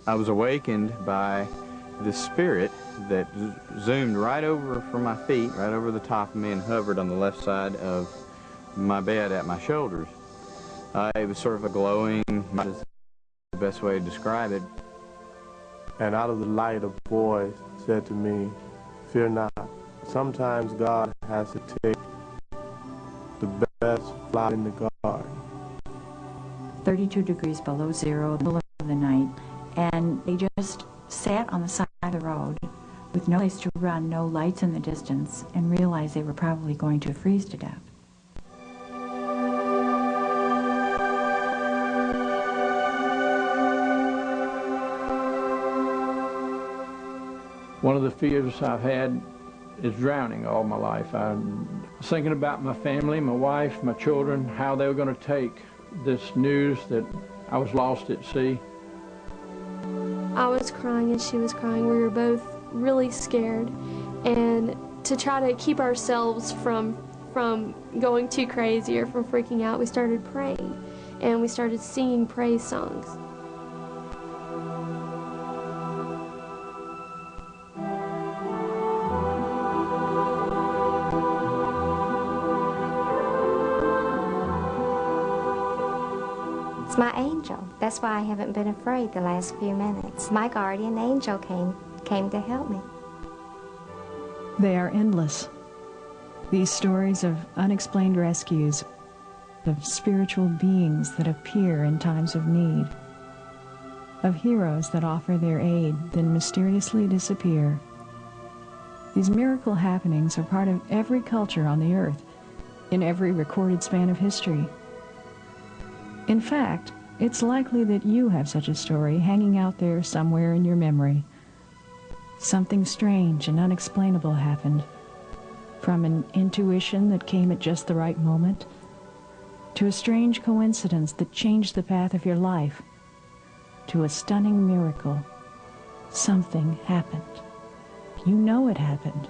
I was awakened by the spirit that zoomed right over from my feet, right over the top of me, and hovered on the left side of my bed at my shoulders. It was sort of a glowing, is the best way to describe it. And out of the light, a voice said to me, "Fear not. Sometimes God has to take the best flower in the garden." 32 degrees below zero, the middle of the night, and they just sat on the side of the road with no place to run, no lights in the distance, and realized they were probably going to freeze to death. One of the fears I've had is drowning all my life. I was thinking about my family, my wife, my children, how they were going to take this news that I was lost at sea. I was crying and she was crying. We were both really scared, and to try to keep ourselves from going too crazy or from freaking out, we started praying and we started singing praise songs. It's my angel. That's why I haven't been afraid the last few minutes. My guardian angel came to help me. They are endless. These stories of unexplained rescues, of spiritual beings that appear in times of need, of heroes that offer their aid, then mysteriously disappear. These miracle happenings are part of every culture on the earth, in every recorded span of history. In fact, it's likely that you have such a story hanging out there somewhere in your memory. Something strange and unexplainable happened, from an intuition that came at just the right moment, to a strange coincidence that changed the path of your life, to a stunning miracle. Something happened. You know it happened.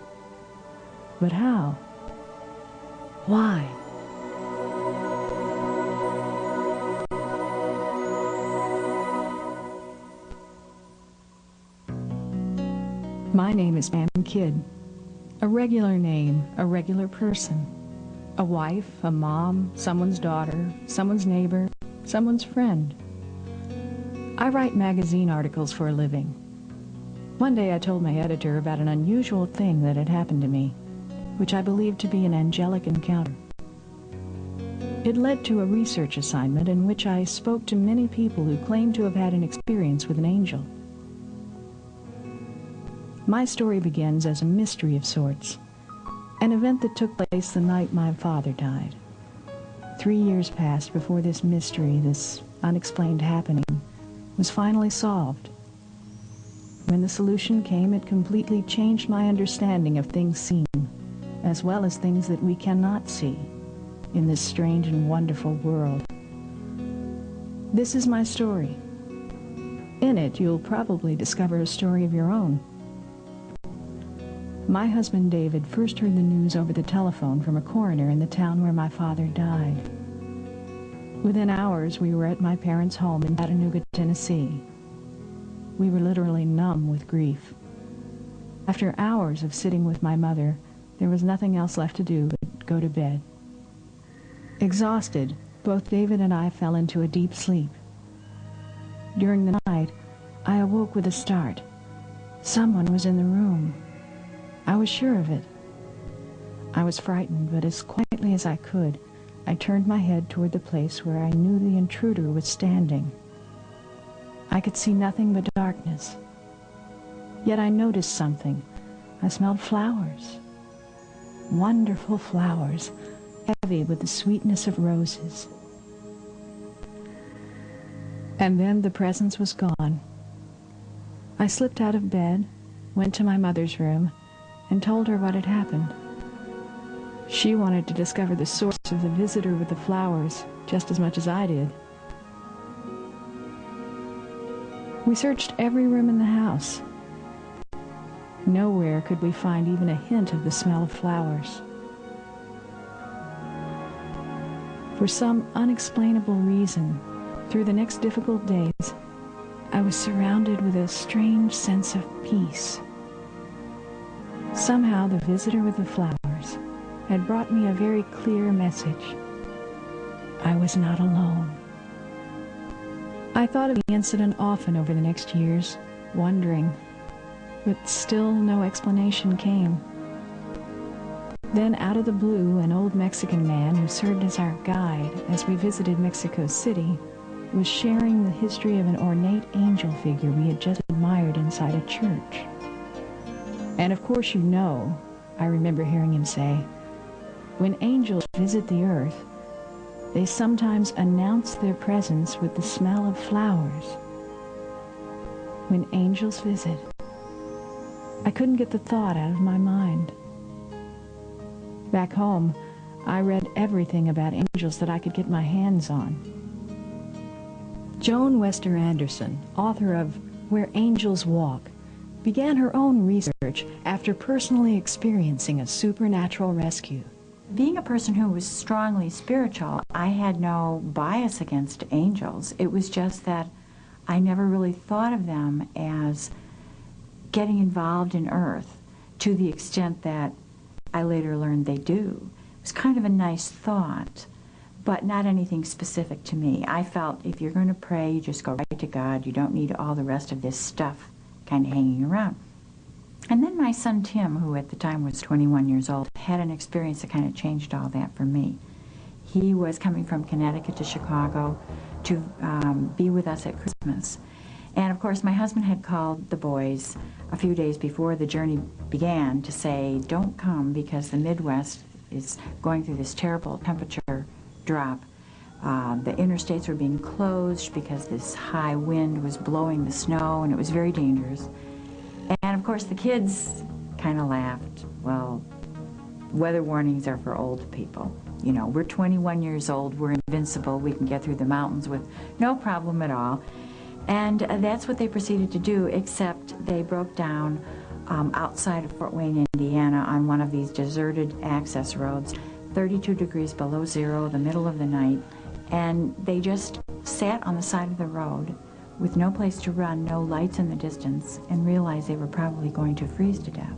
But how? Why? My name is Pam Kidd. A regular name, a regular person. A wife, a mom, someone's daughter, someone's neighbor, someone's friend. I write magazine articles for a living. One day I told my editor about an unusual thing that had happened to me, which I believed to be an angelic encounter. It led to a research assignment in which I spoke to many people who claimed to have had an experience with an angel. My story begins as a mystery of sorts, an event that took place the night my father died. 3 years passed before this mystery, this unexplained happening, was finally solved. When the solution came, it completely changed my understanding of things seen, as well as things that we cannot see in this strange and wonderful world. This is my story. In it, you'll probably discover a story of your own. My husband David first heard the news over the telephone from a coroner in the town where my father died. Within hours, we were at my parents' home in Chattanooga, Tennessee. We were literally numb with grief. After hours of sitting with my mother, there was nothing else left to do but go to bed. Exhausted, both David and I fell into a deep sleep. During the night, I awoke with a start. Someone was in the room. I was sure of it. I was frightened, but as quietly as I could, I turned my head toward the place where I knew the intruder was standing. I could see nothing but darkness. Yet I noticed something. I smelled flowers. Wonderful flowers, heavy with the sweetness of roses. And then the presence was gone. I slipped out of bed, went to my mother's room, and told her what had happened. She wanted to discover the source of the visitor with the flowers just as much as I did. We searched every room in the house. Nowhere could we find even a hint of the smell of flowers. For some unexplainable reason, through the next difficult days, I was surrounded with a strange sense of peace. Somehow the visitor with the flowers had brought me a very clear message. I was not alone. I thought of the incident often over the next years, wondering, but still no explanation came. Then, out of the blue, an old Mexican man who served as our guide as we visited Mexico City was sharing the history of an ornate angel figure we had just admired inside a church. And of course, you know, I remember hearing him say, when angels visit the earth, they sometimes announce their presence with the smell of flowers. When angels visit, I couldn't get the thought out of my mind. Back home, I read everything about angels that I could get my hands on. Joan Wester Anderson, author of Where Angels Walk, began her own research after personally experiencing a supernatural rescue. Being a person who was strongly spiritual, I had no bias against angels. It was just that I never really thought of them as getting involved in earth to the extent that I later learned they do. It was kind of a nice thought, but not anything specific to me. I felt if you're going to pray, you just go right to God. You don't need all the rest of this stuff kind of hanging around. And then my son Tim, who at the time was 21 years old, had an experience that kind of changed all that for me. He was coming from Connecticut to Chicago to be with us at Christmas. And of course my husband had called the boys a few days before the journey began to say, don't come because the Midwest is going through this terrible temperature drop. The interstates were being closed because this high wind was blowing the snow and it was very dangerous. And of course the kids kind of laughed. Well, weather warnings are for old people. You know, we're 21 years old, we're invincible, we can get through the mountains with no problem at all. And that's what they proceeded to do, except they broke down outside of Fort Wayne, Indiana, on one of these deserted access roads, 32 degrees below zero, the middle of the night, and they just sat on the side of the road with no place to run, no lights in the distance, and realized they were probably going to freeze to death.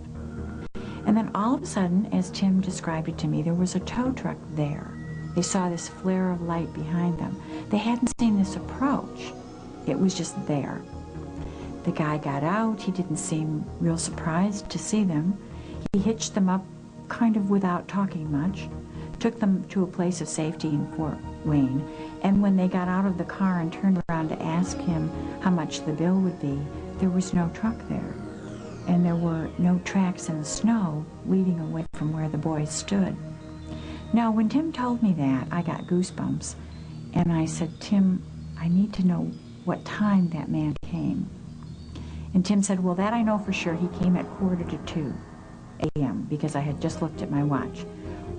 And then all of a sudden, as Tim described it to me, there was a tow truck there. They saw this flare of light behind them. They hadn't seen this approach. It was just there. The guy got out. He didn't seem real surprised to see them. He hitched them up kind of without talking much, took them to a place of safety in Fort Wayne, and when they got out of the car and turned around to ask him how much the bill would be, there was no truck there, and there were no tracks in the snow leading away from where the boys stood. Now, when Tim told me that, I got goosebumps, and I said, Tim, I need to know what time that man came. And Tim said, well, that I know for sure. He came at 1:45 a.m. because I had just looked at my watch.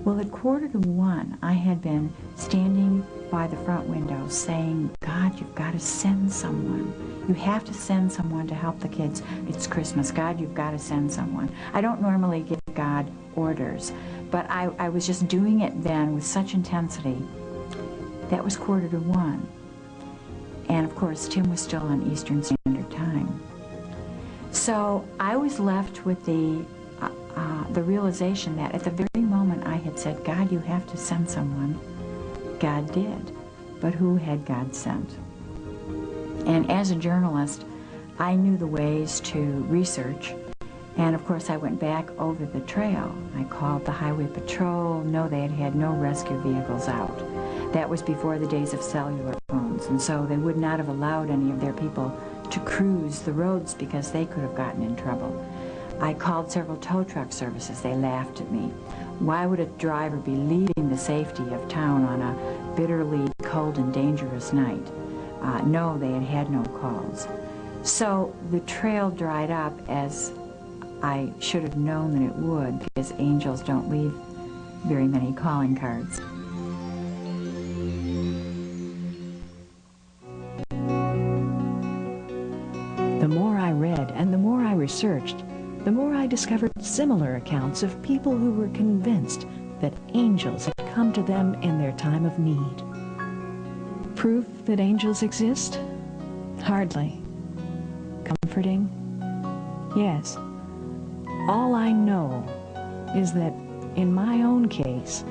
Well, at 1:45, I had been standing by the front window saying, God, you've got to send someone. You have to send someone to help the kids. It's Christmas. God, you've got to send someone. I don't normally give God orders, but I was just doing it then with such intensity. That was 1:45. And of course, Tim was still on Eastern Standard Time. So I was left with the realization that at the very moment I had said, God, you have to send someone, God did. But who had God sent? And as a journalist, I knew the ways to research. And of course, I went back over the trail. I called the Highway Patrol. No, they had had no rescue vehicles out. That was before the days of cellular phones. And so they would not have allowed any of their people to cruise the roads because they could have gotten in trouble. I called several tow truck services. They laughed at me. Why would a driver be leaving the safety of town on a bitterly cold and dangerous night? No, they had had no calls. So the trail dried up, as I should have known that it would, because angels don't leave very many calling cards. The more I read and the more I researched, the more I discovered similar accounts of people who were convinced that angels had come to them in their time of need. Proof that angels exist? Hardly. comforting? Yes. All I know is that in my own case,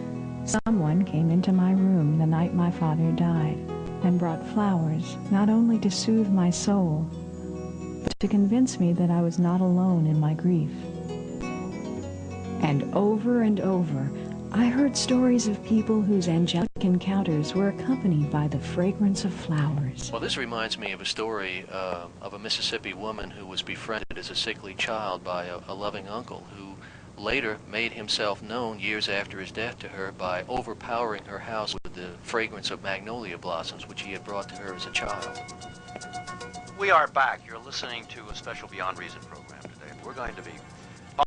someone came into my room the night my father died and brought flowers, not only to soothe my soul, but to convince me that I was not alone in my grief. And over, I heard stories of people whose angelic encounters were accompanied by the fragrance of flowers. Well, this reminds me of a story of a Mississippi woman who was befriended as a sickly child by a loving uncle who later made himself known years after his death to her by overpowering her house with the fragrance of magnolia blossoms, which he had brought to her as a child. We are back. You're listening to a special Beyond Reason program today. We're going to be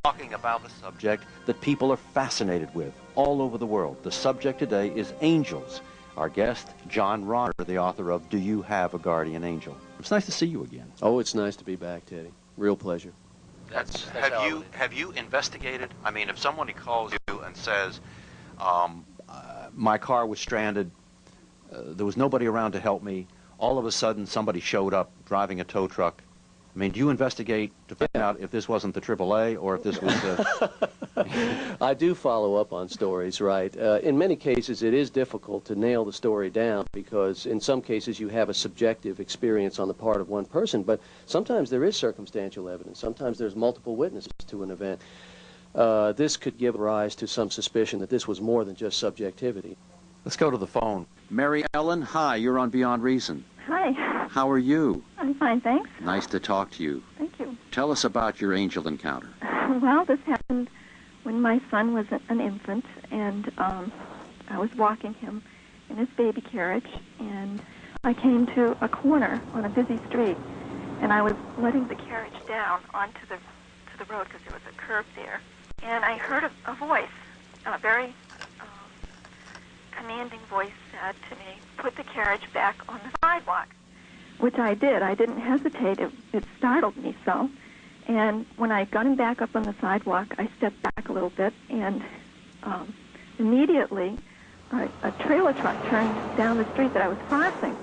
talking about the subject that people are fascinated with all over the world. The subject today is angels. Our guest, John Ronner, the author of Do You Have a Guardian Angel? It's nice to see you again. Oh, it's nice to be back, Teddy. Real pleasure. Have you investigated? I mean, if somebody calls you and says, my car was stranded, there was nobody around to help me, all of a sudden somebody showed up driving a tow truck. I mean, do you investigate to find out if this wasn't the AAA or if this was the... I do follow up on stories, right. In many cases, it is difficult to nail the story down because in some cases you have a subjective experience on the part of one person, but sometimes there is circumstantial evidence. Sometimes there's multiple witnesses to an event. This could give rise to some suspicion that this was more than just subjectivity. Let's go to the phone. Mary Ellen, hi, you're on Beyond Reason. Hi. How are you? I'm fine, thanks. Nice to talk to you. Thank you. Tell us about your angel encounter. Well, this happened when my son was an infant, and I was walking him in his baby carriage, and I came to a corner on a busy street, and I was letting the carriage down onto the road because there was a curve there, and I heard a voice, a very commanding voice said to me, "Put the carriage back on the sidewalk," which I did. I didn't hesitate. It startled me so. And when I got him back up on the sidewalk, I stepped back a little bit, and immediately a trailer truck turned down the street that I was crossing.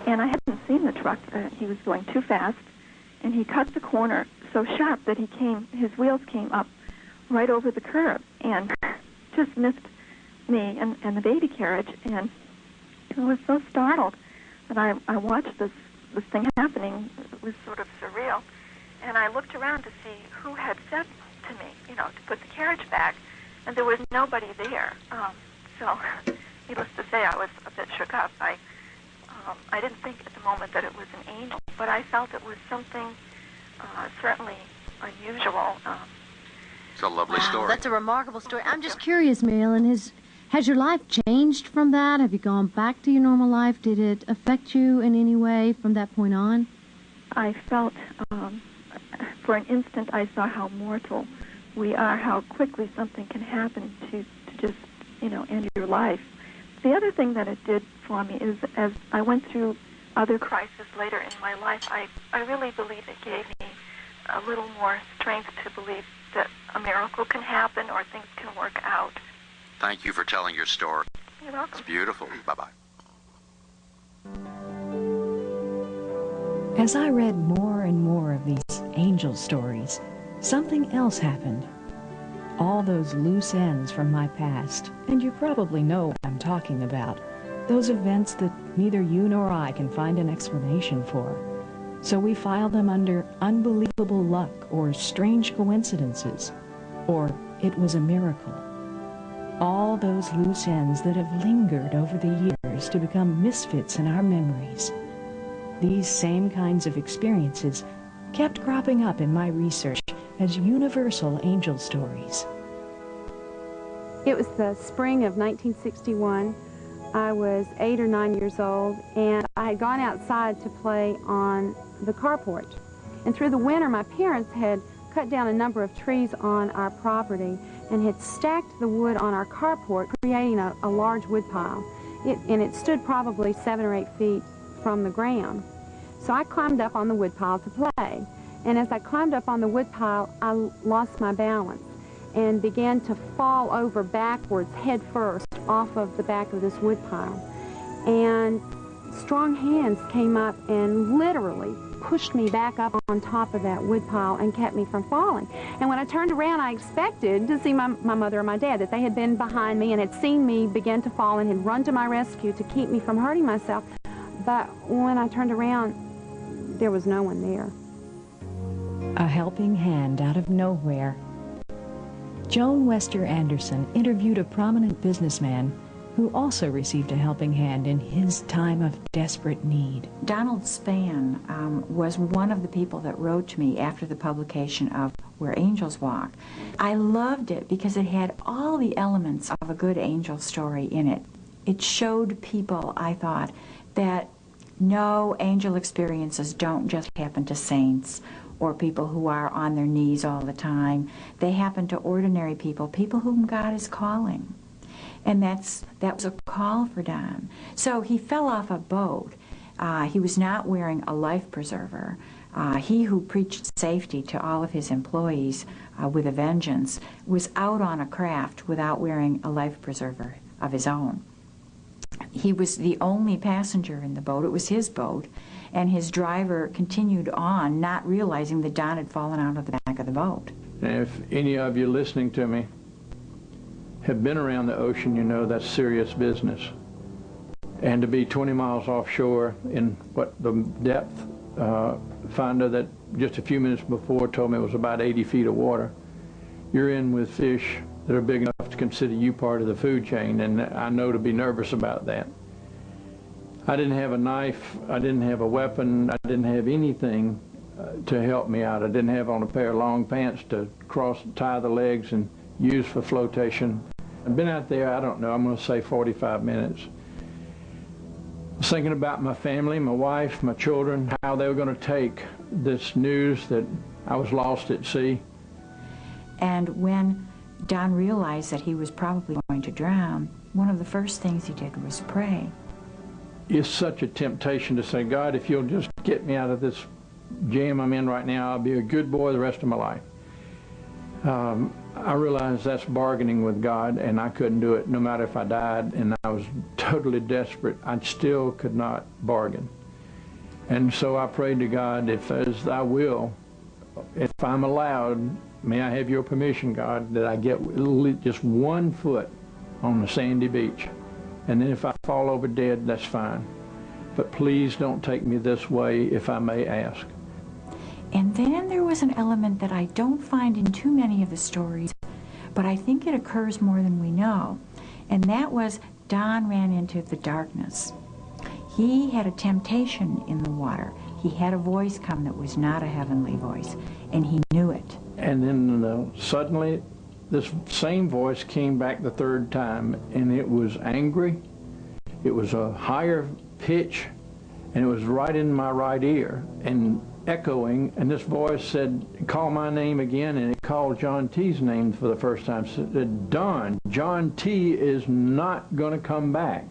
And I hadn't seen the truck. He was going too fast, and he cut the corner so sharp that his wheels came up right over the curb and just missed me and the baby carriage. And I was so startled that I watched this thing happening. It was sort of surreal. And I looked around to see who had said to me, to put the carriage back, and there was nobody there. So, needless to say, I was a bit shook up. I didn't think at the moment that it was an angel, but I felt it was something certainly unusual. It's a lovely story. That's a remarkable story. I'm just curious, Marilyn, has your life changed from that? Have you gone back to your normal life? Did it affect you in any way from that point on? I felt, for an instant, I saw how mortal we are, how quickly something can happen to just, end your life. The other thing that it did for me is, as I went through other crises later in my life, I really believe it gave me a little more strength to believe that a miracle can happen or things can work out. Thank you for telling your story. You're welcome. It's beautiful. Bye-bye. As I read more and more of these angel stories, something else happened. All those loose ends from my past, and you probably know what I'm talking about, those events that neither you nor I can find an explanation for. So we file them under unbelievable luck or strange coincidences, or it was a miracle. All those loose ends that have lingered over the years to become misfits in our memories. These same kinds of experiences kept cropping up in my research as universal angel stories. It was the spring of 1961. I was 8 or 9 years old, and I had gone outside to play on the carport. And through the winter, my parents had cut down a number of trees on our property and had stacked the wood on our carport, creating a large wood pile. And it stood probably 7 or 8 feet from the ground. So I climbed up on the wood pile to play. And as I climbed up on the wood pile, I lost my balance and began to fall over backwards, head first, off of the back of this wood pile. And strong hands came up and literally pushed me back up on top of that wood pile and kept me from falling. And when I turned around, I expected to see my mother or my dad, that they had been behind me and had seen me begin to fall and had run to my rescue to keep me from hurting myself. But when I turned around, there was no one there. A helping hand out of nowhere. Joan Wester Anderson interviewed a prominent businessman who also received a helping hand in his time of desperate need. Donald Spann was one of the people that wrote to me after the publication of Where Angels Walk. I loved it because it had all the elements of a good angel story in it. It showed people, I thought, that no, angel experiences don't just happen to saints or people who are on their knees all the time. They happen to ordinary people, people whom God is calling. And that was a call for Don. So he fell off a boat. He was not wearing a life preserver. He who preached safety to all of his employees with a vengeance was out on a craft without wearing a life preserver of his own. He was the only passenger in the boat. It was his boat, and his driver continued on, not realizing that Don had fallen out of the back of the boat. And if any of you listening to me have been around the ocean, you know that's serious business. And to be 20 miles offshore in what the depth finder that just a few minutes before told me it was about 80 feet of water, you're in with fish that are big enough to consider you part of the food chain, and I know to be nervous about that. I didn't have a knife, I didn't have a weapon, I didn't have anything to help me out. I didn't have on a pair of long pants to tie the legs and use for flotation. I've been out there, I don't know, I'm going to say 45 minutes. I was thinking about my family, my wife, my children, how they were going to take this news that I was lost at sea. And when Don realized that he was probably going to drown, one of the first things he did was pray. It's such a temptation to say, God, if you'll just get me out of this jam I'm in right now, I'll be a good boy the rest of my life. I realized that's bargaining with God, and I couldn't do it no matter if I died, and I was totally desperate. I still could not bargain. And so I prayed to God, if as thy will, if I'm allowed, may I have your permission, God, that I get just 1 foot on the sandy beach. And then if I fall over dead, that's fine. But please don't take me this way, if I may ask. And then there was an element that I don't find in too many of the stories, but I think it occurs more than we know. And that was Don ran into the darkness. He had a temptation in the water. He had a voice come that was not a heavenly voice, and he knew it. And then suddenly this same voice came back the third time, and it was angry. It was a higher pitch, and it was right in my right ear and echoing, and this voice said, call my name again, and it called John T.'s name for the first time. It said, Don, John T. is not going to come back.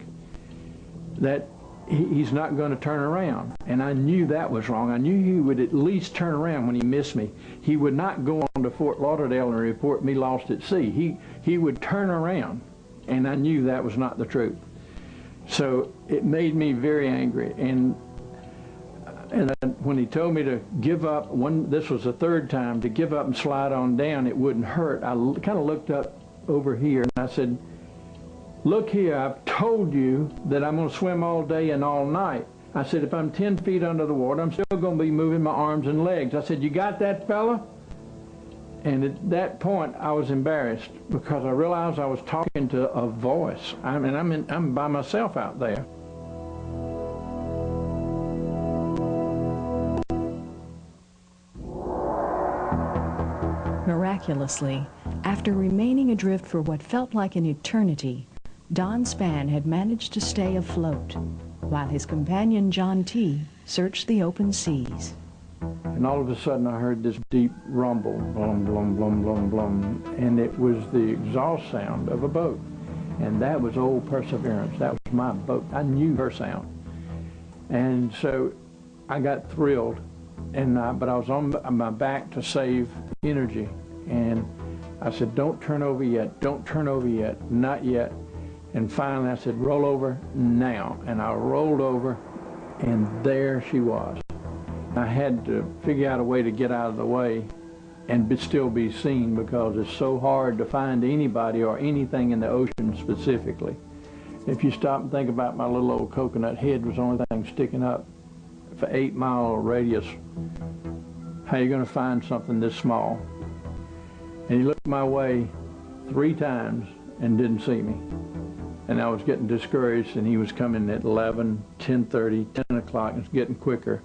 That he's not going to turn around. And I knew that was wrong. I knew he would at least turn around when he missed me. He would not go on to Fort Lauderdale and report me lost at sea. He would turn around, and I knew that was not the truth. So it made me very angry. And when he told me to give up, this was the third time, to give up and slide on down, it wouldn't hurt, I kind of looked up over here and I said, look here, I've told you that I'm going to swim all day and all night. I said, if I'm 10 feet under the water, I'm still going to be moving my arms and legs. I said, you got that, fella? And at that point, I was embarrassed because I realized I was talking to a voice. I'm by myself out there. Miraculously, after remaining adrift for what felt like an eternity, Don Spann had managed to stay afloat, while his companion John T. searched the open seas. And all of a sudden I heard this deep rumble, blum, blum, blum, blum, blum, and it was the exhaust sound of a boat. And that was old Perseverance. That was my boat. I knew her sound. And so I got thrilled, but I was on my back to save energy. And I said, don't turn over yet, don't turn over yet, not yet. And finally I said, roll over now. And I rolled over, and there she was. I had to figure out a way to get out of the way and still be seen, because it's so hard to find anybody or anything in the ocean specifically. If you stop and think about my little old coconut head was the only thing sticking up for 8-mile radius, how are you going to find something this small? And he looked my way 3 times and didn't see me. And I was getting discouraged, and he was coming at 11, 10:30, 10 o'clock, and it's getting quicker.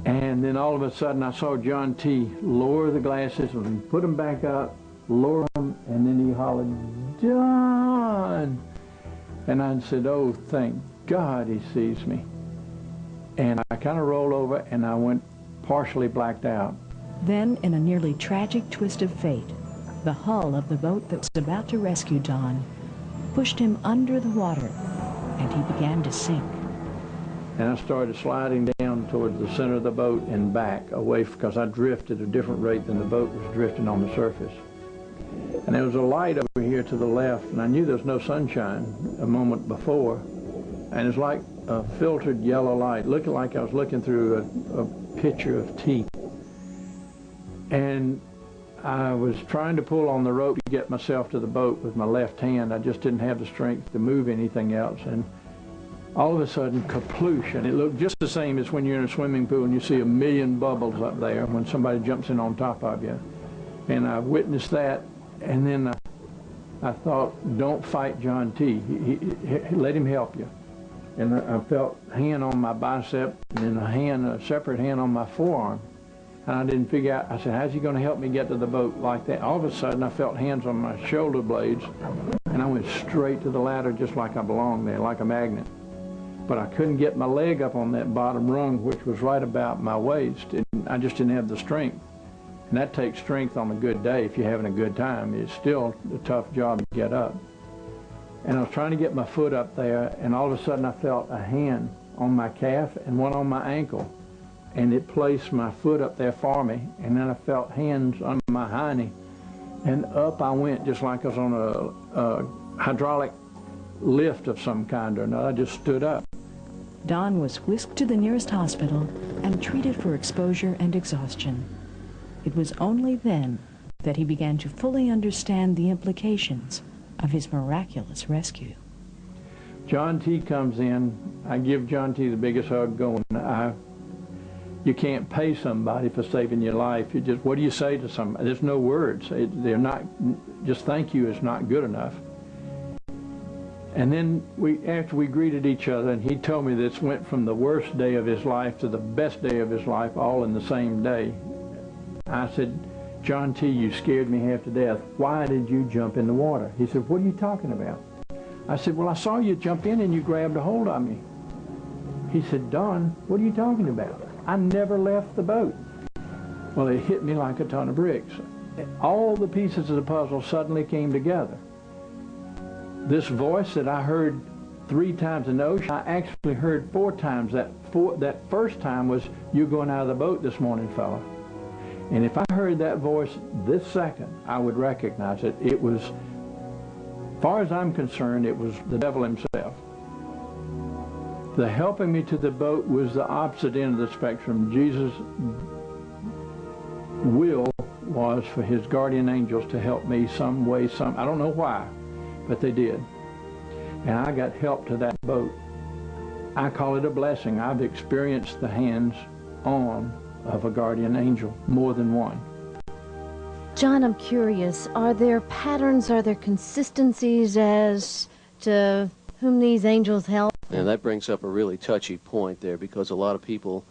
And then all of a sudden I saw John T. lower the glasses and put them back up, lower them, and then he hollered, "John!" And I said, oh, thank God he sees me. And I kind of rolled over, and I went partially blacked out. Then, in a nearly tragic twist of fate, the hull of the boat that was about to rescue Don pushed him under the water, and he began to sink. And I started sliding down towards the center of the boat and back away, because I drifted at a different rate than the boat was drifting on the surface. And there was a light over here to the left, and I knew there was no sunshine a moment before. And it's like a filtered yellow light, looking like I was looking through a pitcher of tea. And I was trying to pull on the rope to get myself to the boat with my left hand. I just didn't have the strength to move anything else. And all of a sudden, kaploosh, and it looked just the same as when you're in a swimming pool and you see a million bubbles up there when somebody jumps in on top of you. And I witnessed that, and then I thought, don't fight John T. Let him help you. And I felt a hand on my bicep, and then a separate hand on my forearm. And I didn't figure out, I said, how's he going to help me get to the boat like that? All of a sudden, I felt hands on my shoulder blades, and I went straight to the ladder just like I belonged there, like a magnet. But I couldn't get my leg up on that bottom rung, which was right about my waist, and I just didn't have the strength. And that takes strength on a good day if you're having a good time. It's still a tough job to get up. And I was trying to get my foot up there, and all of a sudden I felt a hand on my calf and one on my ankle. And it placed my foot up there for me, and then I felt hands under my hiney, and up I went just like I was on a hydraulic lift of some kind or another. I just stood up. Don was whisked to the nearest hospital and treated for exposure and exhaustion. It was only then that he began to fully understand the implications of his miraculous rescue. John T. comes in. I give John T. the biggest hug going. You can't pay somebody for saving your life. You just, what do you say to somebody? There's no words. They're not, just thank you is not good enough. And then after we greeted each other, and he told me this went from the worst day of his life to the best day of his life, all in the same day. I said, John T., you scared me half to death. Why did you jump in the water? He said, what are you talking about? I said, well, I saw you jump in and you grabbed a hold of me. He said, Don, what are you talking about? I never left the boat. Well, it hit me like a ton of bricks. All the pieces of the puzzle suddenly came together. This voice that I heard 3 times in the ocean, I actually heard 4 times. That first time was, you're going out of the boat this morning, fella. And if I heard that voice this second, I would recognize it. It was, as far as I'm concerned, it was the devil himself. The helping me to the boat was the opposite end of the spectrum. Jesus' will was for his guardian angels to help me some way, I don't know why, but they did. And I got help to that boat. I call it a blessing. I've experienced the hands-on of a guardian angel, more than one. John, I'm curious, are there patterns, are there consistencies as to whom these angels help? And that brings up a really touchy point there, because a lot of people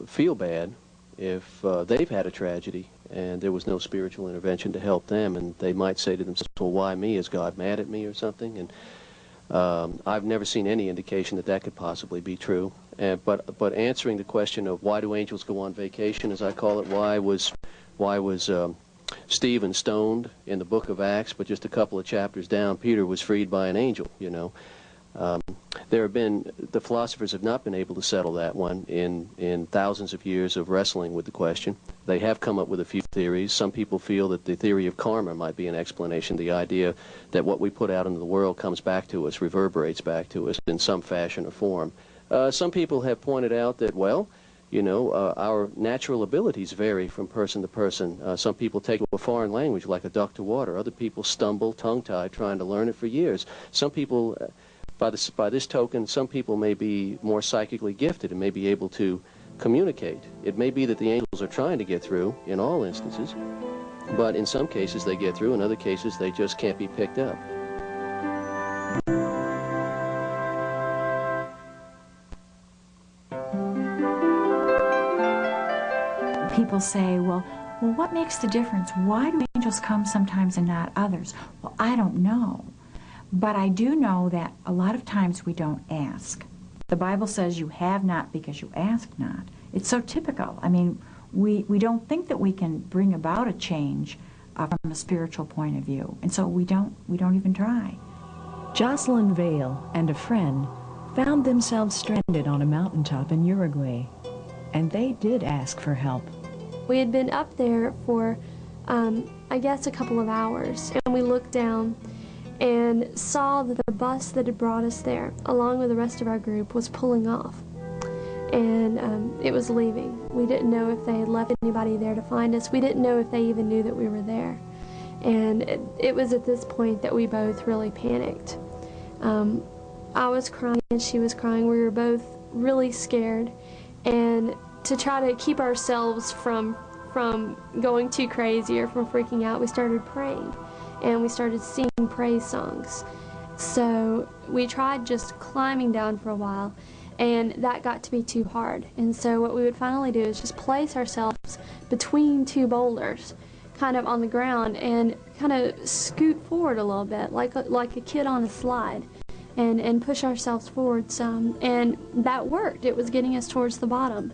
feel bad if they've had a tragedy and there was no spiritual intervention to help them, and they might say to themselves, well, why me? Is God mad at me or something? And I've never seen any indication that that could possibly be true. But answering the question of why do angels go on vacation, as I call it, why was Stephen stoned in the book of Acts, but just a couple of chapters down, Peter was freed by an angel, you know. The philosophers have not been able to settle that one in thousands of years of wrestling with the question. They have come up with a few theories. Some people feel that the theory of karma might be an explanation, the idea that what we put out into the world comes back to us, reverberates back to us in some fashion or form. Some people have pointed out that, well, you know, our natural abilities vary from person to person. Some people take a foreign language like a duck to water. Other people stumble tongue-tied trying to learn it for years. Some people, by this token, some people may be more psychically gifted and may be able to communicate. It may be that the angels are trying to get through in all instances, but in some cases they get through, in other cases they just can't be picked up. People say, well, what makes the difference? Why do angels come sometimes and not others? Well, I don't know. But I do know that a lot of times we don't ask. The Bible says you have not because you ask not. It's so typical. I mean, we don't think that we can bring about a change from a spiritual point of view. And so we don't even try. Jocelyn Vale and a friend found themselves stranded on a mountaintop in Uruguay. And they did ask for help. We had been up there for, I guess, a couple of hours, and we looked down and saw that the bus that had brought us there, along with the rest of our group, was pulling off. And it was leaving. We didn't know if they had left anybody there to find us. We didn't know if they even knew that we were there. And it was at this point that we both really panicked. I was crying and she was crying. We were both really scared. And to try to keep ourselves from going too crazy or from freaking out, we started praying and we started singing praise songs. So we tried just climbing down for a while, and that got to be too hard. And so what we would finally do is just place ourselves between two boulders, kind of on the ground, and kind of scoot forward a little bit, like a kid on a slide, and push ourselves forward some. And that worked. It was getting us towards the bottom.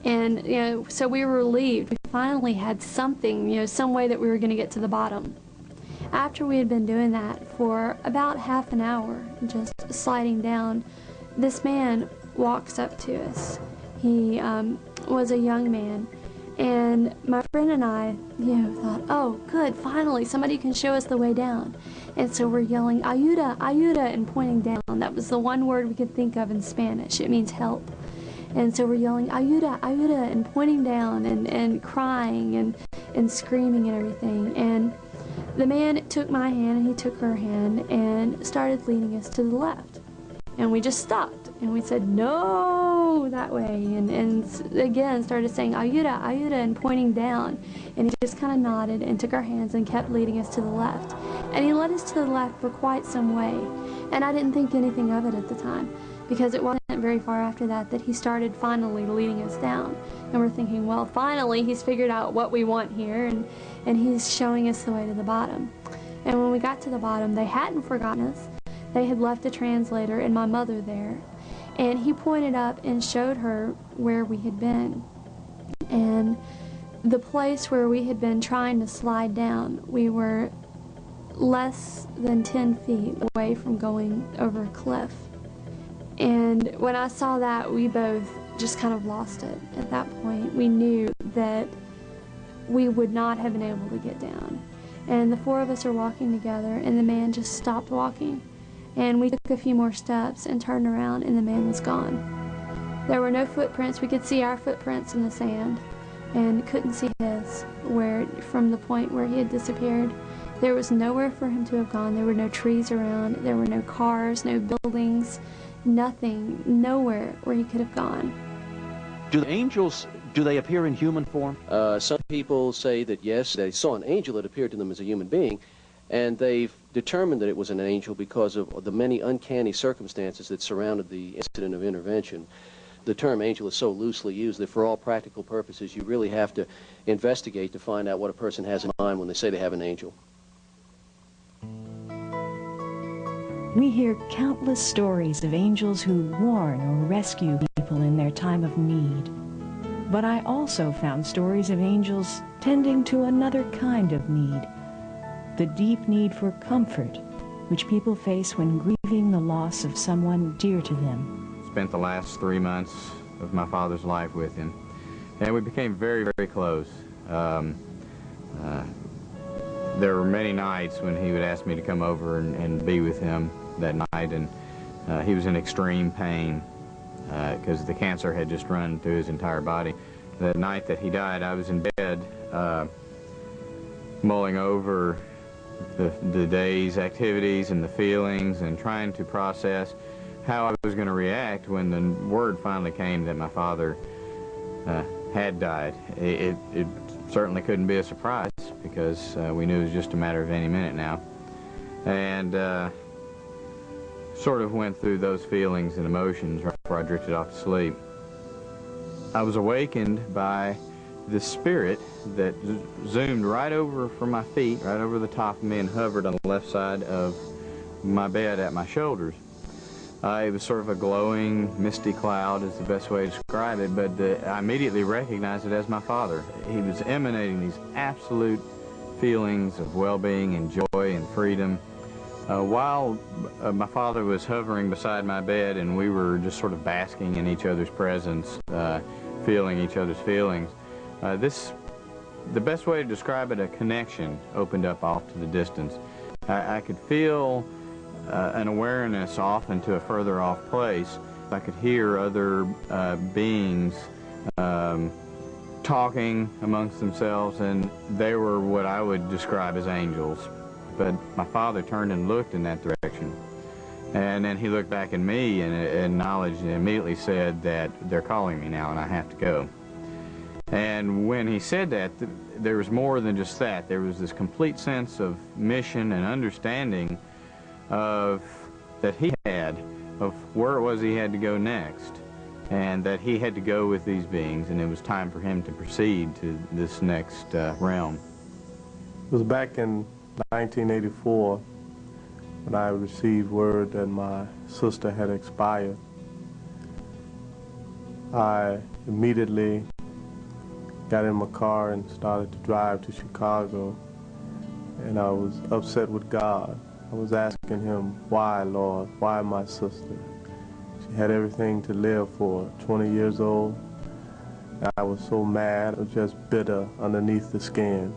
And, you know, so we were relieved. We finally had something, you know, some way that we were going to get to the bottom. After we had been doing that for about half an hour, just sliding down, this man walks up to us. He was a young man. And my friend and I, you know, thought, oh, good, finally, somebody can show us the way down. And so we're yelling, ayuda, ayuda, and pointing down. That was the one word we could think of in Spanish. It means help. And so we're yelling, ayuda, ayuda, and pointing down and crying and screaming and everything. And the man took my hand and he took her hand and started leading us to the left. And we just stopped and we said, no, that way. And again started saying, ayuda, ayuda, and pointing down. And he just kind of nodded and took our hands and kept leading us to the left. And he led us to the left for quite some way. And I didn't think anything of it at the time, because it wasn't very far after that he started finally leading us down. And we're thinking, well, finally he's figured out what we want here, and he's showing us the way to the bottom. And when we got to the bottom, they hadn't forgotten us. They had left a translator and my mother there. And he pointed up and showed her where we had been. And the place where we had been trying to slide down, we were less than 10 feet away from going over a cliff. And when I saw that, we both just kind of lost it. At that point, we knew that we would not have been able to get down. And the four of us are walking together, and the man just stopped walking. And we took a few more steps and turned around, and the man was gone. There were no footprints. We could see our footprints in the sand and couldn't see his, from the point where he had disappeared. There was nowhere for him to have gone. There were no trees around. There were no cars, no buildings. Nothing, nowhere where he could have gone. Do the angels, do they appear in human form? Some people say that yes, they saw an angel that appeared to them as a human being, and they've determined that it was an angel because of the many uncanny circumstances that surrounded the incident of intervention. The term angel is so loosely used that for all practical purposes you really have to investigate to find out what a person has in mind when they say they have an angel. We hear countless stories of angels who warn or rescue people in their time of need. But I also found stories of angels tending to another kind of need, the deep need for comfort, which people face when grief grieving the loss of someone dear to them. Spent the last 3 months of my father's life with him, and we became very, very close. There were many nights when he would ask me to come over and be with him that night, and he was in extreme pain because the cancer had just run through his entire body. The night that he died, I was in bed mulling over the day's activities and the feelings and trying to process how I was going to react when the word finally came that my father had died. It certainly couldn't be a surprise because we knew it was just a matter of any minute now. And sort of went through those feelings and emotions right before I drifted off to sleep. I was awakened by the spirit that zoomed right over from my feet, right over the top of me, and hovered on the left side of my bed at my shoulders. It was sort of a glowing, misty cloud is the best way to describe it, but I immediately recognized it as my father. He was emanating these absolute feelings of well-being and joy and freedom. While my father was hovering beside my bed and we were just sort of basking in each other's presence, feeling each other's feelings, the best way to describe it, a connection opened up off to the distance. I could feel an awareness off into a further off place. I could hear other beings talking amongst themselves, and they were what I would describe as angels. But my father turned and looked in that direction, and then he looked back at me and acknowledged and immediately said that they're calling me now and I have to go. And when he said that, there was more than just that. There was this complete sense of mission and understanding of that he had of where it was he had to go next, and that he had to go with these beings, and it was time for him to proceed to this next realm. It was back in 1984 when I received word that my sister had expired. I immediately got in my car and started to drive to Chicago, and I was upset with God. I was asking him, why, Lord, why my sister? She had everything to live for, 20 years old. I was so mad, I was just bitter underneath the skin.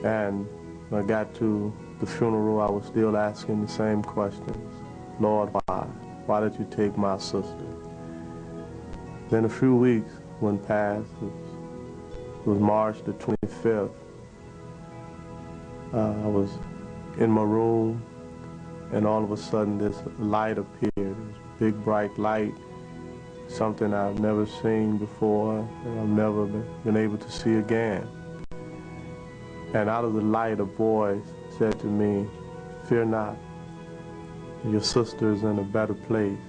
And when I got to the funeral, I was still asking the same questions. Lord, why? Why did you take my sister? Then a few weeks went past. It was March the 25th. I was in my room, and all of a sudden this light appeared. It was a big bright light, something I've never seen before and I've never been able to see again. And out of the light a voice said to me, "Fear not, your sister is in a better place."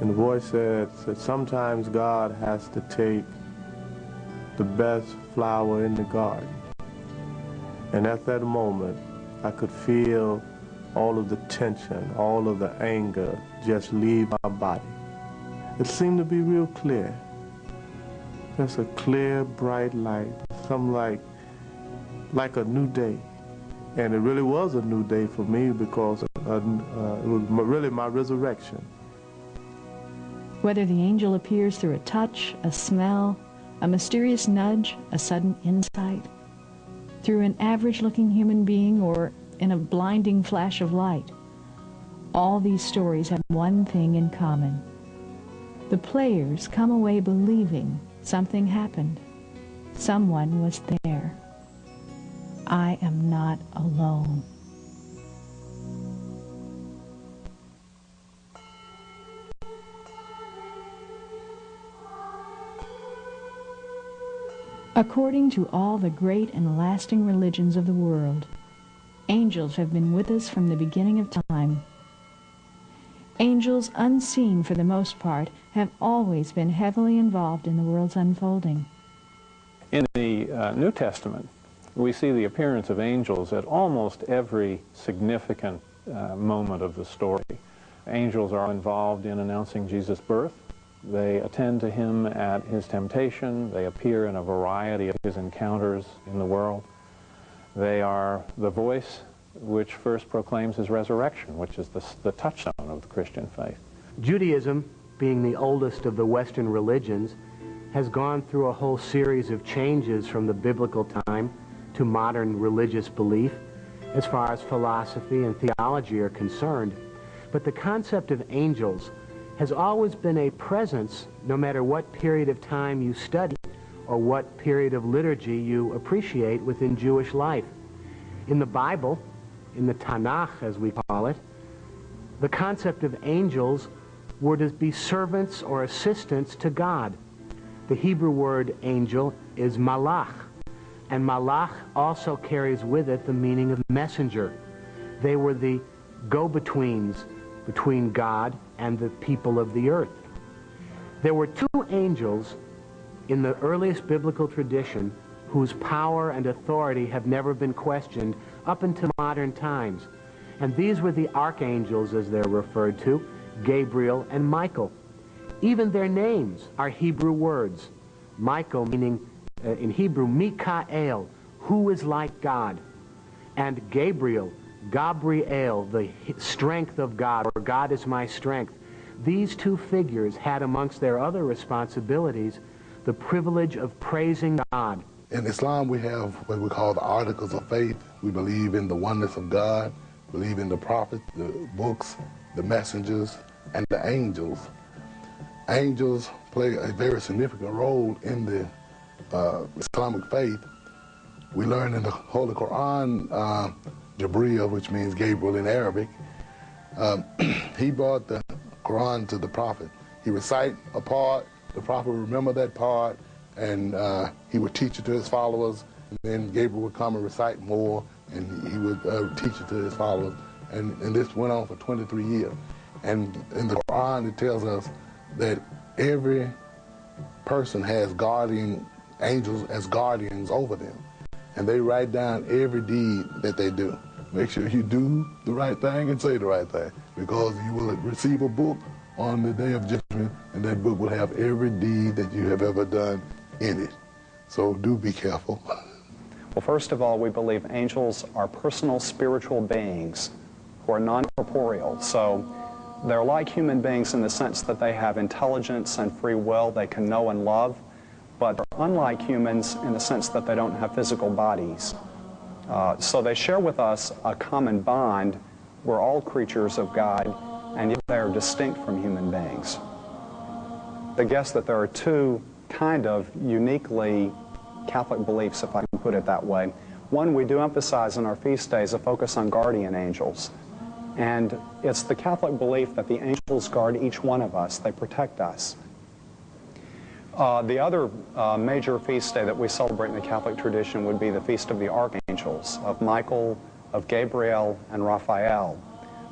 And the voice said sometimes God has to take the best flower in the garden. And at that moment, I could feel all of the tension, all of the anger just leave my body. It seemed to be real clear. Just a clear, bright light, something like a new day. And it really was a new day for me because it was really my resurrection. Whether the angel appears through a touch, a smell, a mysterious nudge, a sudden insight, through an average-looking human being, or in a blinding flash of light, all these stories have one thing in common. The players come away believing something happened. Someone was there. I am not alone. According to all the great and lasting religions of the world, angels have been with us from the beginning of time. Angels, unseen for the most part, have always been heavily involved in the world's unfolding. In the New Testament, we see the appearance of angels at almost every significant moment of the story. Angels are involved in announcing Jesus' birth. They attend to him at his temptation. They appear in a variety of his encounters in the world. They are the voice which first proclaims his resurrection, which is the touchstone of the Christian faith. Judaism, being the oldest of the Western religions, has gone through a whole series of changes from the biblical time to modern religious belief as far as philosophy and theology are concerned. But the concept of angels has always been a presence no matter what period of time you study or what period of liturgy you appreciate within Jewish life. In the Bible, in the Tanakh as we call it, the concept of angels were to be servants or assistants to God. The Hebrew word angel is malach, and malach also carries with it the meaning of messenger. They were the go-betweens between God and the people of the earth. There were two angels in the earliest biblical tradition whose power and authority have never been questioned up until modern times. And these were the archangels, as they're referred to, Gabriel and Michael. Even their names are Hebrew words. Michael meaning, in Hebrew, Mikael, who is like God. And Gabriel, Gabriel, the strength of God, or God is my strength. These two figures had amongst their other responsibilities the privilege of praising God. In Islam, we have what we call the articles of faith. We believe in the oneness of God, believe in the prophets, the books, the messengers, and the angels. Angels play a very significant role in the Islamic faith. We learn in the Holy Quran, Jibreel, which means Gabriel in Arabic, he brought the Quran to the Prophet. He recite a part, the Prophet would remember that part, and he would teach it to his followers, and then Gabriel would come and recite more, and he would teach it to his followers. And this went on for 23 years. And in the Quran, it tells us that every person has guardian angels as guardians over them. And they write down every deed that they do. Make sure you do the right thing and say the right thing, because you will receive a book on the day of judgment, and that book will have every deed that you have ever done in it. So do be careful. Well, first of all, we believe angels are personal spiritual beings who are non-corporeal. So they're like human beings in the sense that they have intelligence and free will, they can know and love, but they're unlike humans in the sense that they don't have physical bodies. So they share with us a common bond. We're all creatures of God, and yet they are distinct from human beings. I guess that there are two kind of uniquely Catholic beliefs, if I can put it that way. One, we do emphasize in our feast days a focus on guardian angels. And it's the Catholic belief that the angels guard each one of us. They protect us. The other major feast day that we celebrate in the Catholic tradition would be the Feast of the Archangels, of Michael, of Gabriel, and Raphael.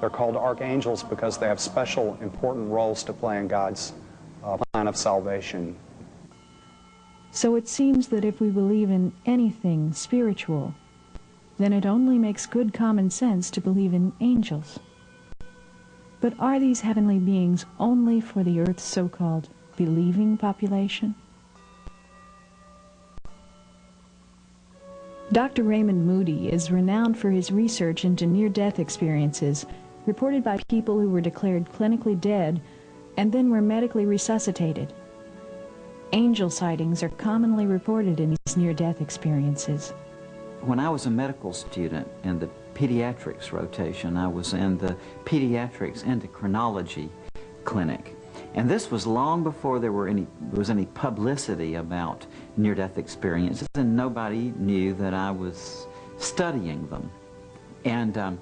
They're called archangels because they have special important roles to play in God's plan of salvation. So it seems that if we believe in anything spiritual, then it only makes good common sense to believe in angels. But are these heavenly beings only for the Earth's so-called believing population? Dr. Raymond Moody is renowned for his research into near-death experiences reported by people who were declared clinically dead and then were medically resuscitated. Angel sightings are commonly reported in these near-death experiences. When I was a medical student in the pediatrics rotation, I was in the pediatrics endocrinology clinic. And this was long before there was any publicity about near-death experiences, and nobody knew that I was studying them. And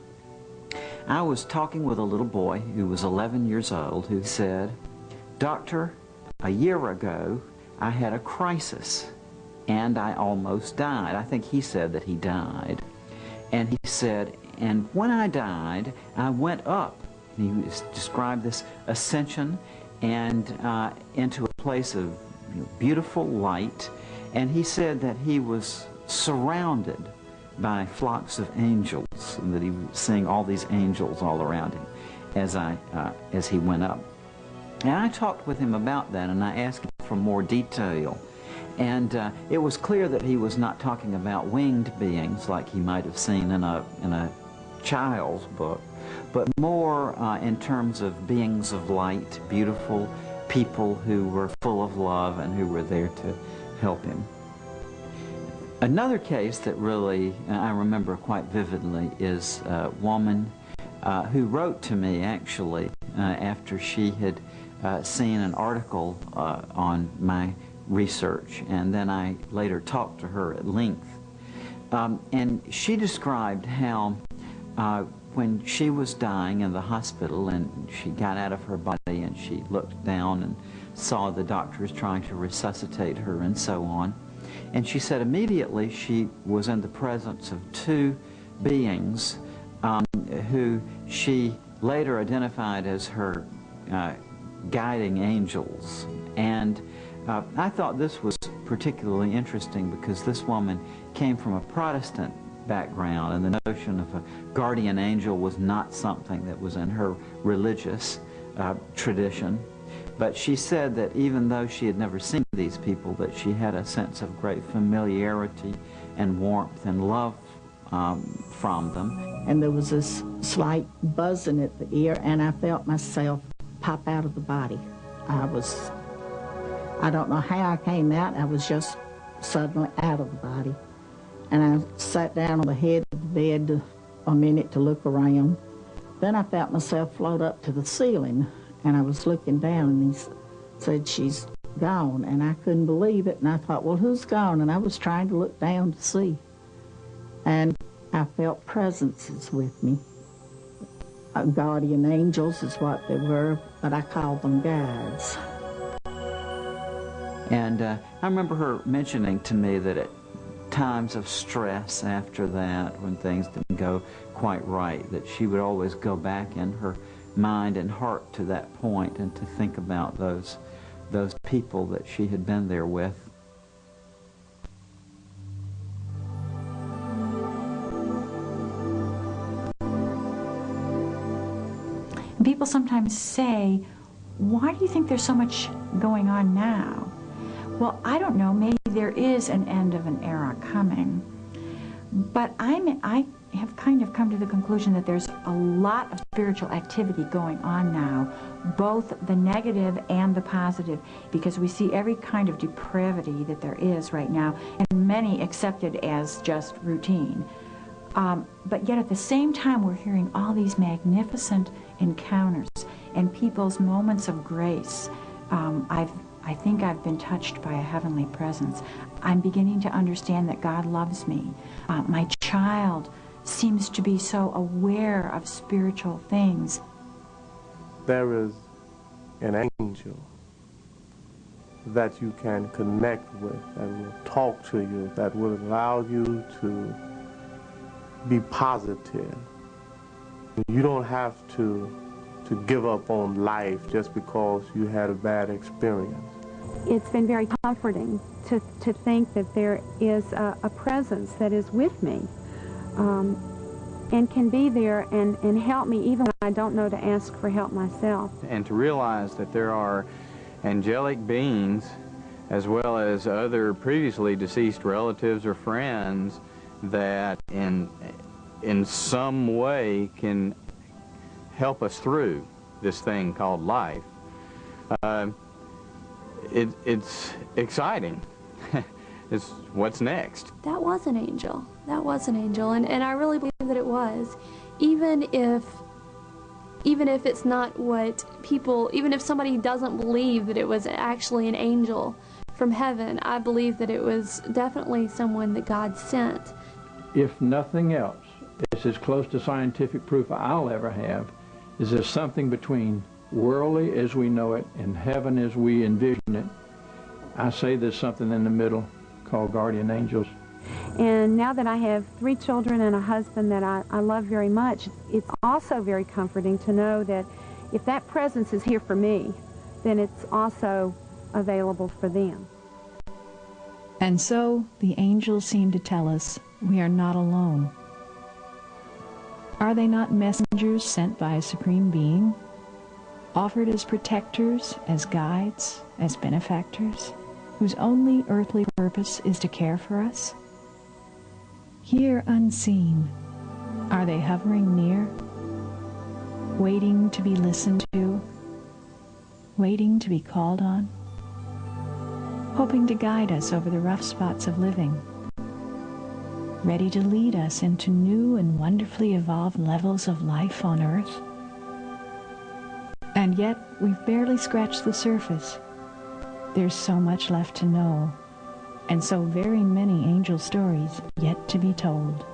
I was talking with a little boy who was 11 years old who said, "Doctor, a year ago I had a crisis and I almost died." I think he said that he died. And he said, "And when I died, I went up." He described this ascension and into a place of beautiful light. And he said that he was surrounded by flocks of angels, and that he was seeing all these angels all around him as he went up. And I talked with him about that, and I asked him for more detail. And it was clear that he was not talking about winged beings like he might have seen in a child's book, but more in terms of beings of light, beautiful people who were full of love and who were there to help him. Another case that really I remember quite vividly is a woman who wrote to me actually after she had seen an article on my research, and then I later talked to her at length. And she described how when she was dying in the hospital and she got out of her body and she looked down and saw the doctors trying to resuscitate her and so on, and she said immediately she was in the presence of two beings who she later identified as her guiding angels. And I thought this was particularly interesting because this woman came from a Protestant background, and the notion of a guardian angel was not something that was in her religious tradition. But she said that even though she had never seen these people, that she had a sense of great familiarity and warmth and love from them. And there was this slight buzzing at the ear, and I felt myself pop out of the body. I don't know how I came out, I was just suddenly out of the body. And I sat down on the head of the bed a minute to look around. Then I felt myself float up to the ceiling, and I was looking down, and he said, "She's gone." And I couldn't believe it, and I thought, well, who's gone? And I was trying to look down to see. And I felt presences with me. Guardian angels is what they were, but I called them guides. And I remember her mentioning to me that at times of stress after that, when things didn't go quite right, that she would always go back in her mind and heart to that point and to think about those people that she had been there with. People sometimes say, why do you think there's so much going on now? Well, I don't know, maybe there is an end of an era coming. But I have kind of come to the conclusion that there's a lot of spiritual activity going on now, both the negative and the positive, because we see every kind of depravity that there is right now, and many accepted as just routine. But yet at the same time, we're hearing all these magnificent encounters and people's moments of grace. I think I've been touched by a heavenly presence. I'm beginning to understand that God loves me. My child seems to be so aware of spiritual things. There is an angel that you can connect with, that will talk to you, that will allow you to be positive. You don't have to give up on life just because you had a bad experience. It's been very comforting to think that there is a presence that is with me and can be there and help me even when I don't know to ask for help myself. And to realize that there are angelic beings as well as other previously deceased relatives or friends that in some way can help us through this thing called life. It's exciting. It's what's next. That was an angel. That was an angel, and I really believe that it was. Even if it's not what people, even if somebody doesn't believe that it was actually an angel from heaven, I believe that it was definitely someone that God sent. If nothing else, it's as close to scientific proof I'll ever have, is there something between worldly as we know it and heaven as we envision it. I say there's something in the middle called guardian angels. And now that I have 3 children and a husband that I love very much, it's also very comforting to know that if that presence is here for me, then it's also available for them. And so the angels seem to tell us we are not alone. Are they not messengers sent by a supreme being, offered as protectors, as guides, as benefactors, whose only earthly purpose is to care for us? Here unseen, Are they hovering near, waiting to be listened to, waiting to be called on, hoping to guide us over the rough spots of living, ready to lead us into new and wonderfully evolved levels of life on earth? And yet, we've barely scratched the surface. There's so much left to know, and so very many angel stories yet to be told.